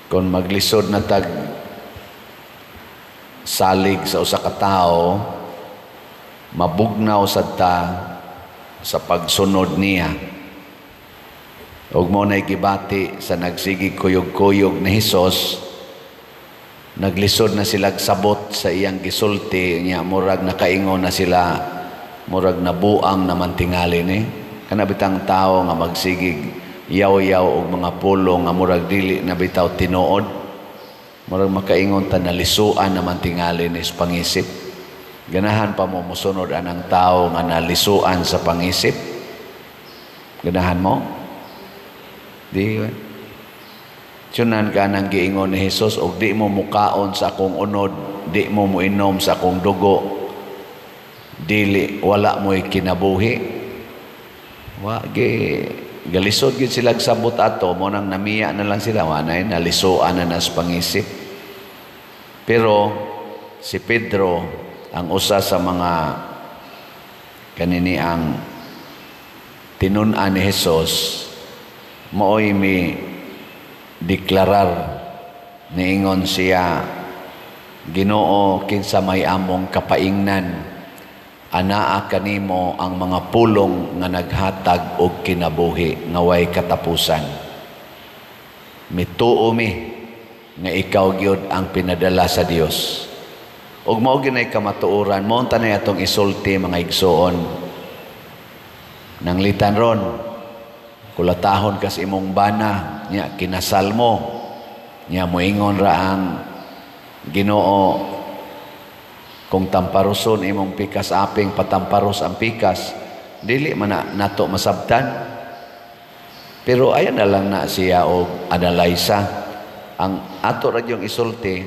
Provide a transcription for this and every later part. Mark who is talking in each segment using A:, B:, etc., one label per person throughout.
A: Kung maglisod na tag salig sa usa ka tawo, mabugnaw sad ta sa pagsunod niya. Ug mo na'y gibati sa nagsigi kuyog-kuyog ni Hesus, naglisod na sila sabot sa iyang gisulti niya, murag nakaingon na sila, murag nabuang naman tingali ni. Kanabitang tao nga magsigig yaw-yaw og mga pulong nga murag dili na bitaw tinuod, murag makaingon ta nalisuan naman tingali ni sa pangisip. Ganahan pa mo musunod anang tao nga nalisuan sa pangisip? Ganahan mo? Di ba? Tunan ka nang giingon ni Hesus, og di mo mukaon sa akong unod, di mo muinom sa akong dugo, dili wala mo'y kinabuhi. Galisod gid sila sabot ato, mo nang namiya na lang sila, wanay nalisuan na nas pangisip. Pero si Pedro, ang usa sa mga kanini ang tinun-an ni Hesus, mooy mi deklarar niingon siya, Ginoo, kinsa may among kapaingnan, anaa kanimo ang mga pulong nga naghatag og kinabuhi nga way katapusan. Mituo mi nga ikaw gyud ang pinadala sa Dios. Ug mao ginay kamatuoran, mo tanay atong isulti mga igsoon. Nanglitan ron, kulatahon kas imong bana, nya kinasal mo, nya moingon ra ang Ginoo, kung tamparuson imong pikas aping patamparos ang pikas, dili man nato masabtan. Pero ayan na lang na siya og analysa. Ang ato ra yung isulti,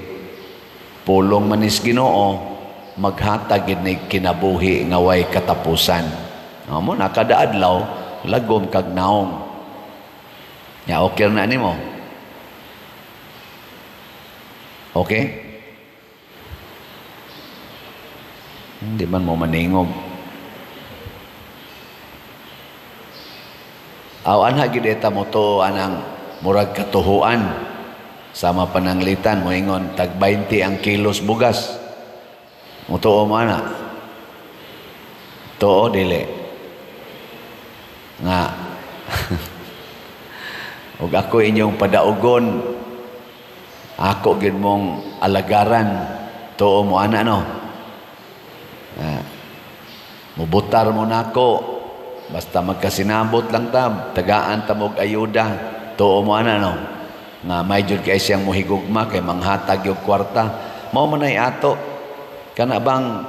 A: pulong manis Ginoo, maghatag gid ni kinabuhi nga way katapusan. Amo na kada adlaw lagom kag naong. Ya okay na nimo. Okay? Hindi man mo maningog. Awan ha gid eta mo to anang murag katuhuan. Sama pananglitan mo ingon tag 20 ang kilos bugas. Mo tuo mo ana. Tuo dili. Nga. Ug ako inyong padaugon. Ako gid mong alagaran. Tuo mo ana no. Mubutar mo nako, basta magkasinabot lang tab, tagaan ta mog ayuda, tuo mo ana no, nga may jud kay siyang muhigugma kay manghatag yung kwarta, mao man ay ato, kana bang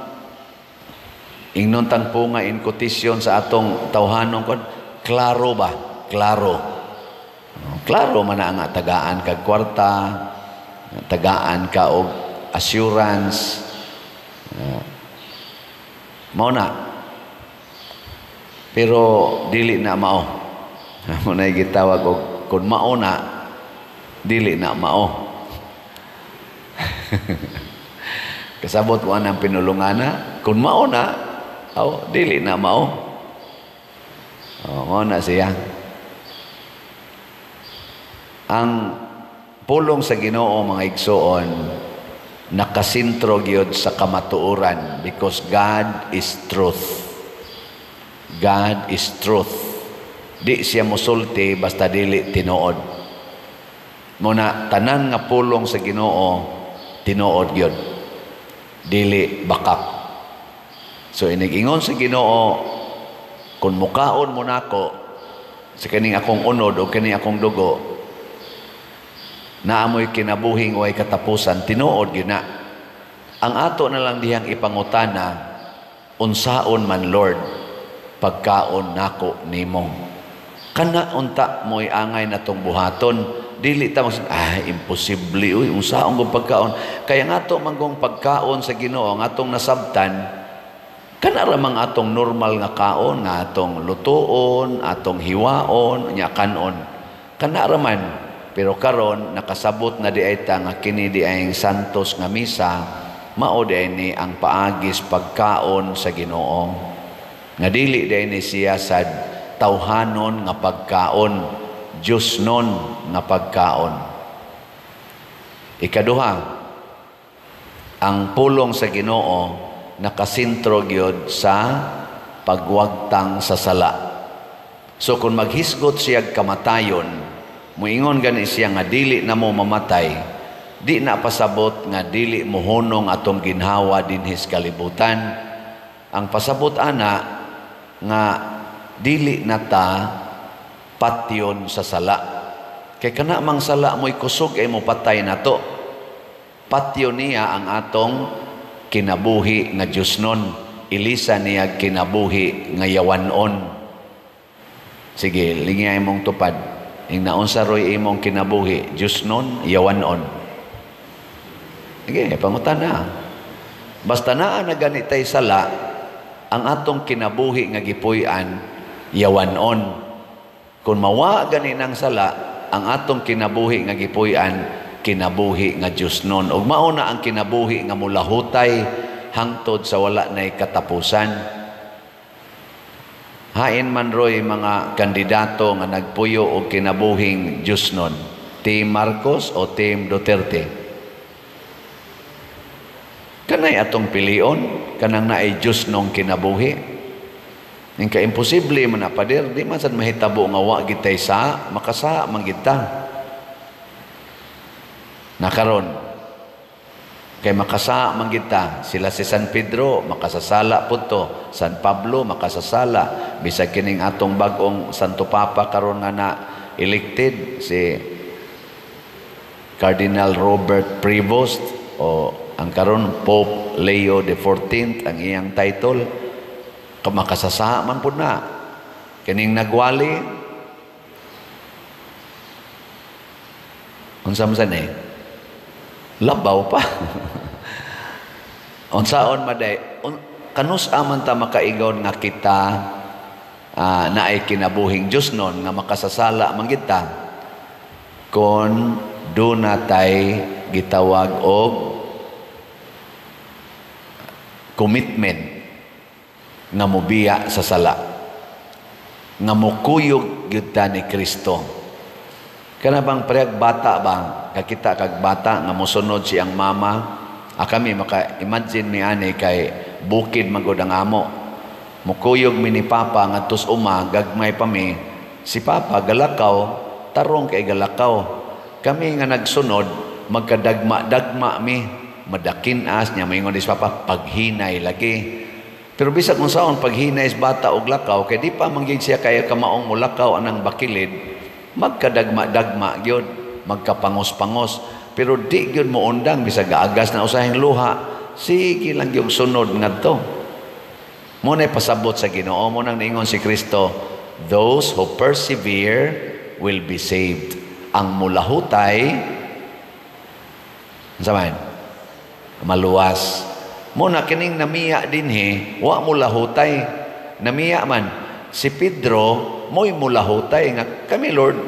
A: ingnon tang punga in quotation sa atong tawhanon kon, klaro ba? Klaro. Klaro man na nga tagaan kag kwarta, tagaan ka og assurance, mao na. Pero dili na mao. Mo na gitawag og kun mao na, dili na mao. Kasabot mo ang pinulungana, kun mao na, dili na mao. Mao na siya. Ang pulong sa Ginoo mga igsoon, nakasintro gyud sa kamatuoran because God is truth. God is truth. Di siya musulti basta dili tinuod. Muna tanan nga pulong sa Ginoo tinuod gyud. Dili bakak. So inig-ingon sa Ginoo, kung mukaon mo nako sa kaning akong unod o kaning akong dugo, naamoy kinabuhing way katapusan, tinuod gyud na. Ang ato na lang dihang ipangutana, unsaon man Lord pagkaon nako nimo. Kana unta mo'y angay natong buhaton, dili ta mas imposible uy unsaon go pagkaon. Kaya ngato manggong pagkaon sa Ginoo nga atong nasabtan, kana ra mang atong normal nga kaon, nga atong lutoon, atong hiwaon, nya kanon. Kana ra man. Pero karon nakasabot na di ay ta nga kini di ay santos nga misa, mao di ni ang paagis pagkaon sa Ginoo. Nga dili di ni siya sad tawhanon nga pagkaon, Diyos non nga pagkaon. Ikaduha, ang pulong sa Ginoo nakasintro gyud sa pagwagtang sa sala. So kung maghisgot siya kamatayon, muingon gani siya nga dili na mo mamatay, di na pasabot nga dili mo hunong atong ginhawa dinhis kalibutan. Ang pasabot ana nga dili na ta patyon sa sala. Kay kana mang sala mo'y kusog ay mo patay na to. Patyo niya ang atong kinabuhi nga Diosnon. Ilisa niya kinabuhi nga yawanon. Sige, lingay mong tupad. Ing naunsa roy imong kinabuhi, Diosnon, yawanon. Sige, pangutan na. Basta naa na ganitay sala, ang atong kinabuhi nga gipuy-an, yawanon. Kung mawa ganinang sala, ang atong kinabuhi nga gipuy-an, kinabuhi nga Diosnon. Ug mao na ang kinabuhi nga mulahutay hangtod sa wala nay katapusan. Hain man roy mga kandidato nga nagpuyo og kinabuhing Diosnon, Team Marcos o Team Duterte? Kanay atong pilion, kanang naay Diosnong kinabuhi. Ning ka imposible man pader, di man sad mahitabo nga wa gitay sa makasa man kita. Nakaron kay makasa man kita, sila si San Pedro makasasala pud to, San Pablo makasasala, bisag kining atong bag-ong Santo Papa karon nga na elected si Cardinal Robert Prevost o ang karon Pope Leo XIV ang iyang title, makasasa man pud na. Kining nagwali unsa man sanay labaw pa. Unsaon maday kanus aman ta makaigaw nga kita naay kinabuhing Diosnon nga makasasala man kita kon do natay gitawag og commitment nga mobiya sa sala, nga mukuyog gyud ta ni Kristo. Kana bang parehag bata bang kakita kag bata nga mosunod siyang mama, kami maka-imagine mi ani kay bukid magud ang amo. Mukuyog mi ni Papa ngadtos uma, gagmay pa mi. Si Papa galakaw, tarong kay galakaw. Kami nga nagsunod, magkadagma-dagma mi. Madakin-as niya maingon si Papa, paghinay lagi. Pero bisag kung saon paghinay is bata og lakaw, kay di pa manggig siya kaya kamaong mulakaw anang bakilid, magkadagma-dagma gyud, magkapangos-pangos. Pero di gyud mo undang bisag gaagas na usahing luha, sige lang gyud sunod ngadto. Mo nay pasabot sa Ginoo, mo nang niingon si Kristo, those who persevere will be saved. Ang mulahutay saman maluwas. Mo na kining namiya dinhi, wa mulahutay. Namiya man si Pedro mo'y mulahutay nga kami Lord,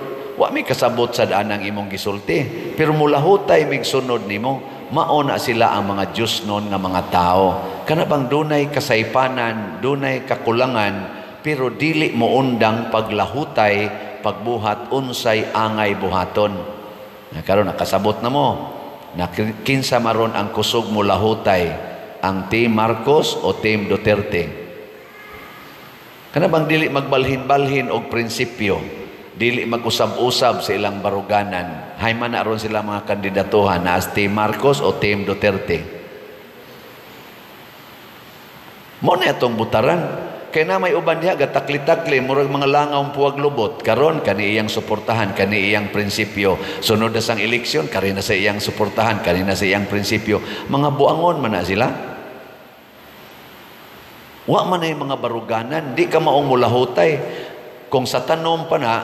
A: wa mi kasabot sa daan ang imong gisulti. Pero mulahutay mig sunod nimo, mauna sila ang mga Diosnon nga mga tao. Kana bang dunay kasaypanan, dunay kakulangan, pero dili mo undang paglahutay, pagbuhat unsay angay buhaton. Karon nakasabot na mo. Kinsa maron ang kusog mulahutay, ang Team Marcos o Team Duterte? Kana bang dili magbalhin-balhin og prinsipyo, dili mag-usab-usab sa ilang baruganan, hay man aron sila mga kandidatuhan na as Team Marcos o Team Duterte? Mo na itong butaran. Kaya na may uban diha gatakli-takli, murag mga langaw puwag lubot. Karon kani iyang suportahan, kani iyang prinsipyo. Sunod na sang eleksyon, kani na sa iyang suportahan, kani na sa iyang prinsipyo. Mga buangon man na sila. Wa man ay mga baruganan, di ka maong mulahutay. Kung sa tanom pa na,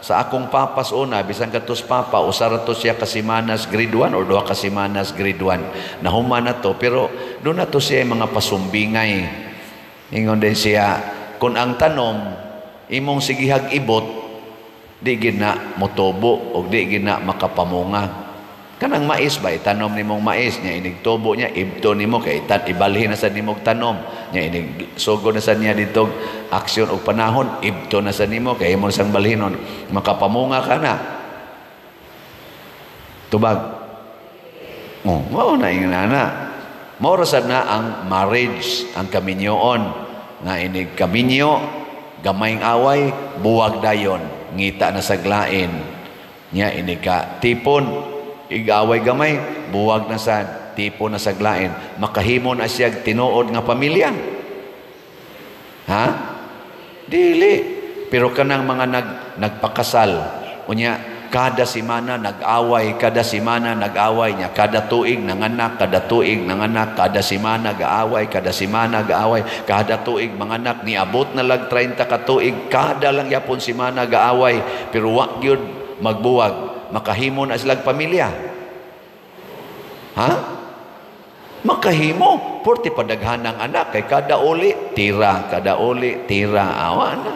A: sa akong papas una, bisang katos papa, usara to siya kasimanas grade 1 or 2 kasimanas grade 1. Nahuman na to, pero doon na to siya mga pasumbingay. Ingon din siya, kung ang tanom, imong sigihag ibot, di gina motobo, o di gina makapamunga. Kanang mais ba, itanom ni mong mais, niya inigtobo niya, ibto ni mo, kaya ibalhin na sa ni mong tanom, niya inigsugo na sa niya dito, aksyon o panahon, ibto na sa ni mo, kaya mo sang balhinon, makapamunga ka na. Tubag. Oh, mao na ingana. Mao rasad na ang marriage, ang kaminyoon. Nga inig kaminyo, gamayng away, buwag dayon, ngita na saglain. Nya inig ka tipon, igaway gamay, buwag na sad, tipon na saglain. Makahimo na siya tinuod nga pamilya. Ha? Dili. Pero kanang mga nagpakasal, unya kada simana nag-away, kada simana nag-away niya, kada tuig nanganak, kada tuig nanganak, kada simana gaaway, kada simana gaaway, kada tuig manganak, niabot na lang 30 ka tuig, kada lang yapon simana gaaway, pero wa gyud magbuwag, makahimo na silang pamilya. Ha? Makahimo, porti padaghan ng anak, kay kada uli, tira, awa na.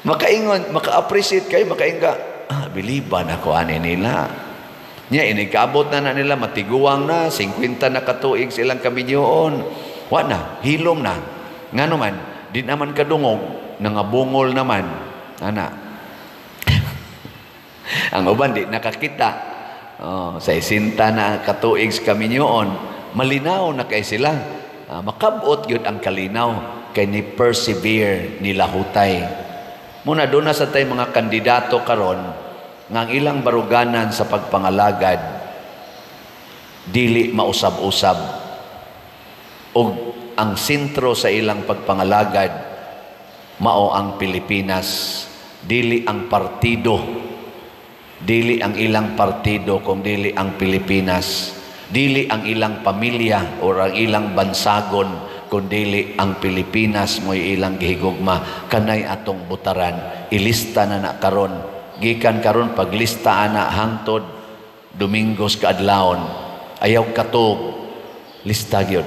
A: Makaingon, maka-appreciate kayo, makainga, biliban ako ani nila. Nya, inigabot na nila, matiguang na, 50 na katuig silang kaminyoon. Wa na, hilom na. Nga naman, di naman kadungog, nangabungol naman. Ana. Ang uban, di nakakita. Sa isinta na katuig sa kaminyoon, malinaw na kay sila. Makabot yun ang kalinaw, kay ni persevere, nilahutay. Muna doon na sa tayo mga kandidato karon nga ang ilang baruganan sa pagpangalagad dili mausab-usab ug ang sentro sa ilang pagpangalagad mao ang Pilipinas, dili ang partido, dili ang ilang partido kung dili ang Pilipinas, dili ang ilang pamilya o ang ilang bansagon kundili ang Pilipinas mo'y ilang gihigugma. Kanay atong butaran, ilista na karon, gikan karon paglista na hangtod Domingos kaadlawon, ayaw katog lista gyud.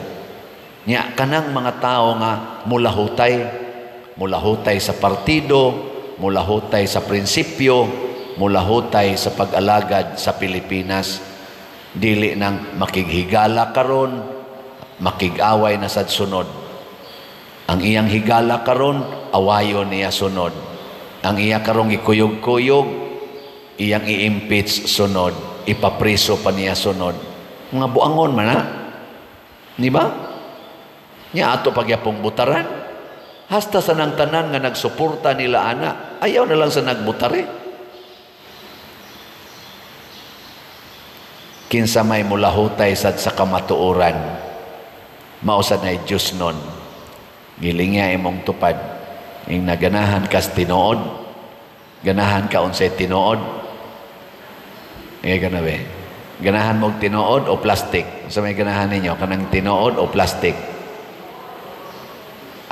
A: Nya kanang mga tao nga mulahutay sa partido, mulahutay sa prinsipyo, mulahutay sa pag-alagad sa Pilipinas, dili nang makighigala karon, makig-away na sad sunod. Ang iyang higala karon, awayon niya sunod. Ang iya karong ikuyog-kuyog, iyang i-impeach sunod, ipapriso pa niya sunod. Mga buangon man ha? Di ba? Nya ato pagyapong butaran. Hasta sa nang tanan nga nagsuporta nila ana, ayaw na lang sa nagbutari. Kinsa may mulahutay sad sa kamatuoran, mausad na Diyos nun. Gilingya imong tupad. Yung naganahan ka sa tinuod. Ganahan ka unsay tinuod. Nga ganabe. Ganahan mo tinuod o plastic. Sa may ganahan ninyo, kanang tinuod o plastic.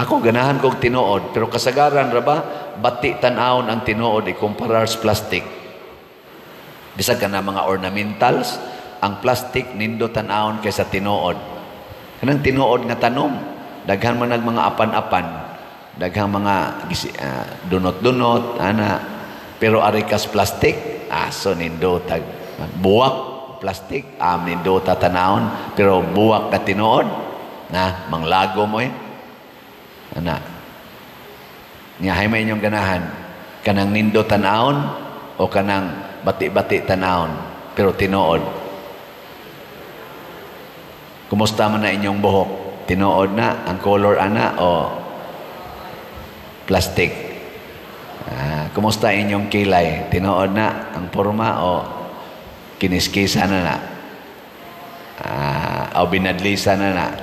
A: Ako ganahan kong tinuod. Pero kasagaran ra ba, bati tan-awon ang tinuod ikumparar sa plastic. Bisag ka na mga ornamentals, ang plastic nindo tan-awon kaysa tinuod. Kanang tinuod nga tanom, daghan man nag mga apan-apan, daghang mga dunot-dunot, ana. Pero arikas plastic, aso nindo tag buwak plastic, nindo tatanawon, pero buwak na tinuod, na manglago mo ana. Nya hay may inyong ganahan, kanang nindo tanawon o kanang bati-bati tanawon, pero tinuod. Kumusta man na inyong buhok? Tinuod na ang color ana o plastic? Kumusta inyong kilay? Tinuod na ang forma o kiniskisa na? O binadlisa na?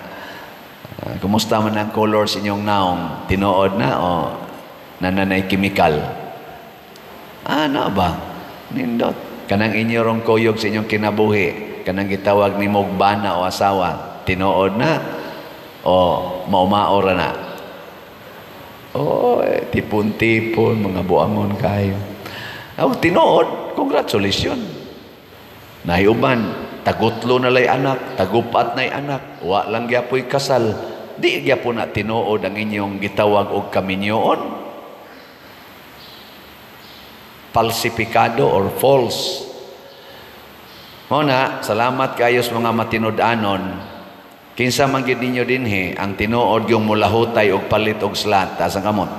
A: Kumusta man ang color sa inyong naong? Tinuod na o nananay chemical? Ano ba? Nindot. Kanang inyong kuyog sa inyong kinabuhi, kanang gitawag ni mogbana o asawa, tinuod na o maumaora na? Tipon-tipon, mga buangon kayo. Tinuod, congratulations. Naiuban, tagutlo na lay anak, tagupat na anak, wa lang gyapoy kasal. Di gyapon na tinuod ang inyong gitawag og kaminyoon. Falsifikado or false. Muna, salamat kayo sa mga matinud-anon. Kinsa man gid ninyo dinhi ang tinuod yung mulahutay og palit og slat, taas ang kamot.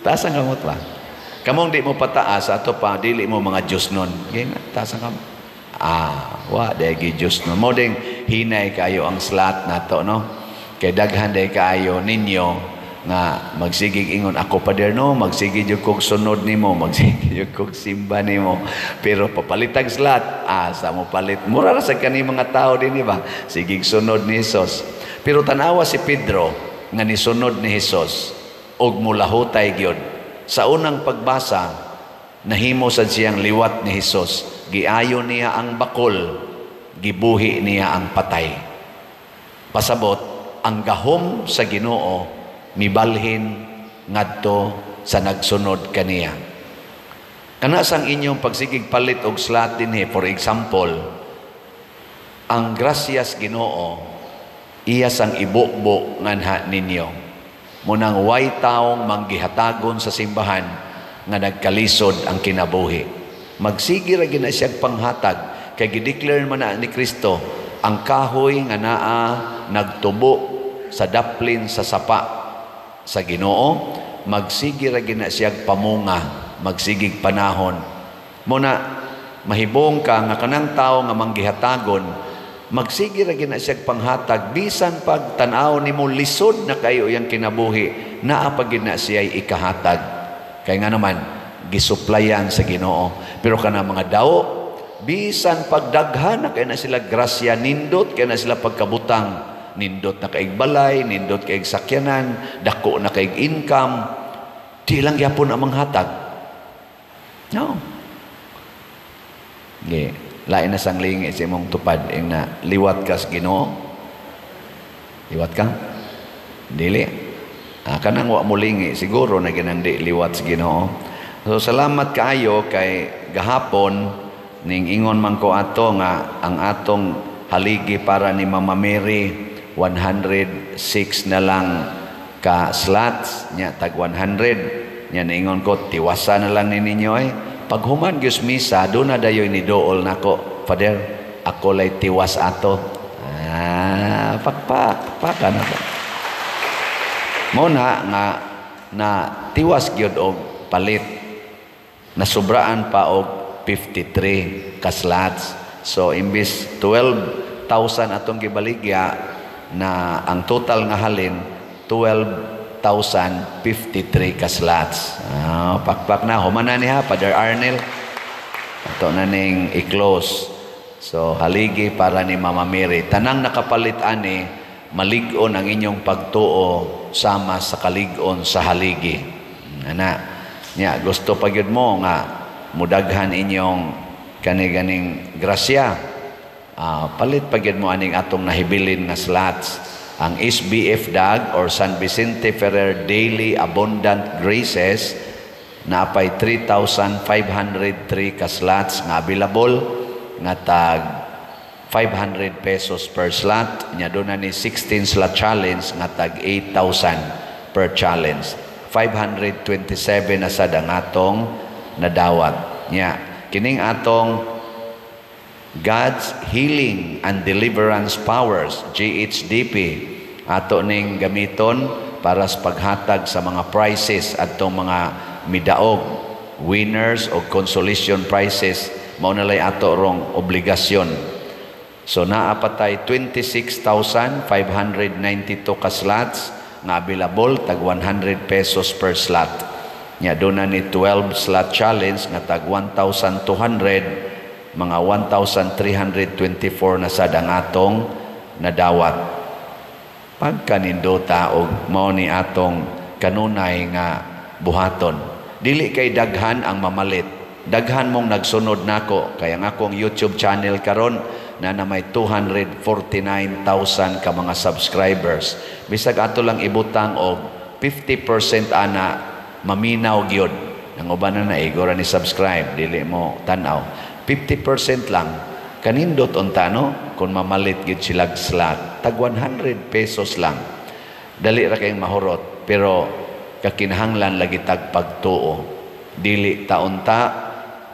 A: Taas ang kamot ba? Kamong di mo pataas, ato pa, dili mo mga Diyos nun. Gina, taas ang wa, dahil Diyos nun. Modeng hinay kayo ang slot na to, no? Kay daghan dahil kayo ninyo, nga magsigig ingon ako pader no, magsigig yung kog sunod nimo, magsigig yung kog simba nimo, pero papalitag slot, sa mo palit mura ra sa kani mga tao din, ba, sigig sunod ni Hesus. Pero tanawa si Pedro nga nisunod ni Hesus og mulahutay gyud. Sa unang pagbasa nahimo sad siyang liwat ni Hesus, giayo niya ang bakol, gibuhi niya ang patay. Pasabot ang gahom sa Ginoo mibalhin ngadto sa nagsunod kaniya. Kana sang inyong pagsigig palit og slot dinhi, for example, ang grasyas Ginoo iya sang ibukbo nganha ninyo. Munang way taong manggihatagon sa simbahan nga nagkalisod ang kinabuhi. Magsigi ra gina siya panghatag kay gideclare man na ni Kristo ang kahoy nga naa nagtubo sa daplin sa sapa sa Ginoo, magsigi ra gina siyag pamunga, magsigig panahon. Muna mahibong ka nga kanang tawo nga manggihatagon, magsigi ra gina siyag panghatag bisan pag tan-aw nimo lisod na kayo yang kinabuhi, naa pa gina siya'y ikahatag. Kay nga naman gisuplayan sa Ginoo. Pero kana mga dawo, bisan pagdaghan na kay na sila grasya, nindot kay na sila pagkabutang, nindot na kaig balay, nindot kaig sakyanan, dako na kaig income, di lang yapon ang manghatag. No. Okay. Lain na sang lingi sa imong tupad, ing na liwat ka sa Ginoo. Liwat ka? Dili. Kanang wa mo lingi, siguro na ginang di liwat sa Ginoo. So salamat kaayo kay gahapon ning ingon man ko ato nga ang atong haligi para ni Mama Mary 106 na lang ka slots nya, tag 100 nya. Naingon ko tiwasa na lang ni ninyo pag human gyud misa do na dayoy ni dool nako, Father, ako lay tiwas ato. Pakpak na ba mo na tiwas gyud og palit, nasubraan pa og 53 ka slots. So imbis 12,000 atong gibaligya, na ang total nga halin 12,053 ka slots. Pakpak na human na niya Father Arnel, ato na ning i-close. So haligi para ni Mama Mary, tanang nakapalit ani malig-on ang inyong pagtuo sama sa kalig-on sa haligi. Ana nya gusto pa gyud mo nga mudaghan inyong kani-ganing grasya, palit pagyud mo aning atong nahibilin nga slots. Ang SBF DAG or San Vicente Ferrer Daily Abundant Graces naapay 3,503 ka slots nga available, nga tag 500 pesos per slot. Nya doon na ni 16 slot challenge nga tag 8,000 per challenge. 527 na sad ang atong nadawat. Nya kining atong God's Healing and Deliverance Powers, GHDP, ato ning gamiton para sa paghatag sa mga prizes atong mga midaog, winners o consolation prizes, mao na lay ato rong obligasyon. So naapatay 26,592 ka slots nga available, tag 100 pesos per slot. Nya doon na ni 12 slot challenge nga tag 1,200, mga 1,324 na sad ang atong nadawat. Pagkanindota og mao ni atong kanunay nga buhaton. Dili kay daghan ang mamalit. Daghan mong nagsunod nako, kaya nga akong YouTube channel karon na may 249,000 ka mga subscribers. Bisag ato lang ibutang og 50% ana maminaw gyud. Nang uban na igora ni subscribe, dili mo tan-aw. 50% lang kanindot unta, no? Kung mamalit gid silag slot, tag 100 pesos lang. Dali ra kayong mahurot, pero kakinahanglan lagi tag pagtuo. Dili ta unta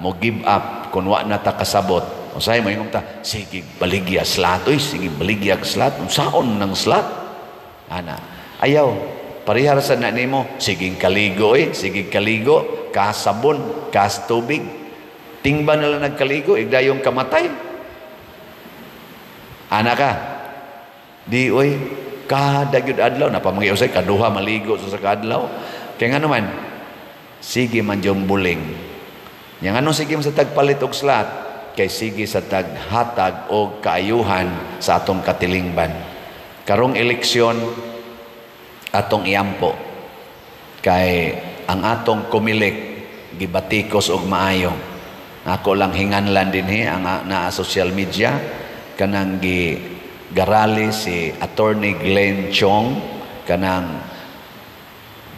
A: mo give up kung wa na ta kasabot. Usahay mo yung ta, sige baligya slot, sige baligya slot, unsaon ng slot? Ana, ayaw, parihar sa na nimo, sige kaligo sige kaligo, kasabon, kas tubig. Tingba na lang nagkaligo, igdayong kamatay. Ana ka, di oy, kada gyud adlaw, napamangyausay, kaduha maligo sa kadlaw. Kaya nga naman, sige man yung buling. Yang ano sige sa tagpalit og slat, kay sige sa taghatag o kaayuhan sa atong katilingban. Karong eleksyon, atong iyampo. Kay ang atong kumilik, gibatikos og maayo. Ako lang hinganlan din ang na social media, kanang garali si Attorney Glenn Chong, kanang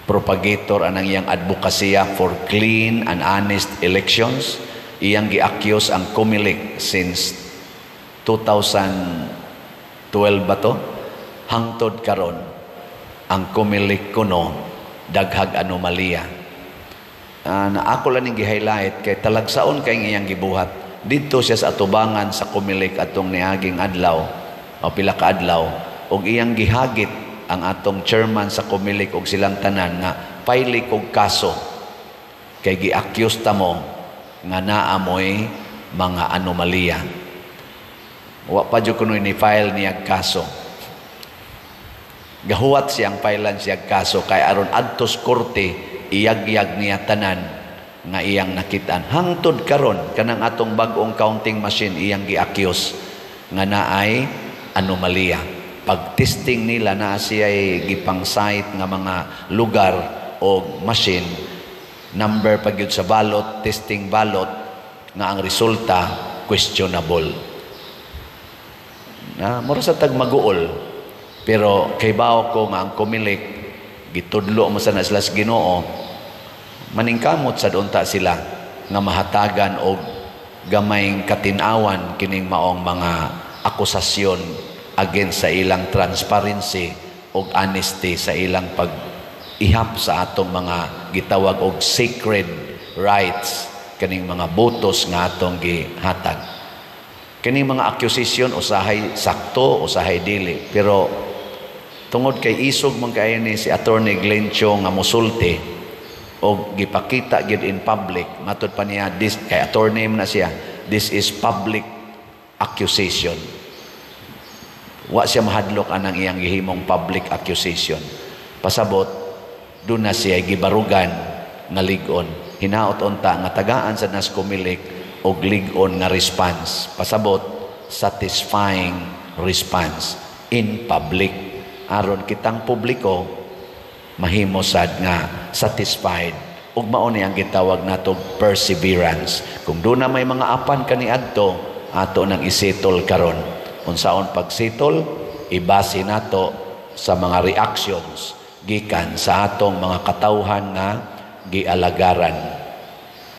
A: propagator anang iyang advokasya for clean and honest elections. Iyang gi-accuse ang Comelec since 2012 ba to? Hangtod karon ang Comelec kuno daghag anomalya. Na ako lang ning gi-highlight kay talagsaon kay iyang gibuhat. Dito siya sa atubangan sa Comelec atong niaging adlaw o pila ka adlaw og iyang gihagit ang atong chairman sa Comelec og silang tanan nga paili kog kaso kay gi-accuse ta mo nga naamoy mga anomalya. Wa pa jud kuno ni file niya kaso. Gahuwat siyang filean siya kaso kay aron adtos korte iyag-iyag niya tanan nga iyang nakitaan. Hangtod karon kanang atong bag-ong counting machine iyang gi-accuse nga naay anomalya. Pag-testing nila na siya'y gipang-site nga mga lugar o machine, number pagyud sa balot, testing balot, nga ang resulta, questionable. Mura sa tagmaguol, pero kay bao ko nga ang Comelec, gitudlo mo sa naslas Ginoo, maningkamot sa doon ta sila, nga mahatagan o gamayng katinawan kining maong mga akusasyon against sa ilang transparency o honesty sa ilang pag-ihap sa atong mga gitawag og sacred rights, kaning mga botos nga atong gihatag. Kaning mga accusation usahay sakto, usahay dili, pero tungod kay isog man kay ni si Attorney Glenn Chong nga musulti o gipakita gid in public, matud pa niya this kay attorney na siya, this is public accusation. Wa siya mahadlok anang iyang gihimong public accusation. Pasabot, doon na siya gibarugan nga lig-on. Hinaot unta nga tagaan sa nas Comelec og lig-on nga response. Pasabot, satisfying response in public. Aron kitang publiko, mahimo sad nga satisfied. Ug mao ni ang gitawag natong perseverance. Kung doon na may mga apan kaniadto, ato nang isettle karon. Unsaon pagsitol, ibase nato sa mga reactions gikan sa atong mga katawhan nga gialagaran.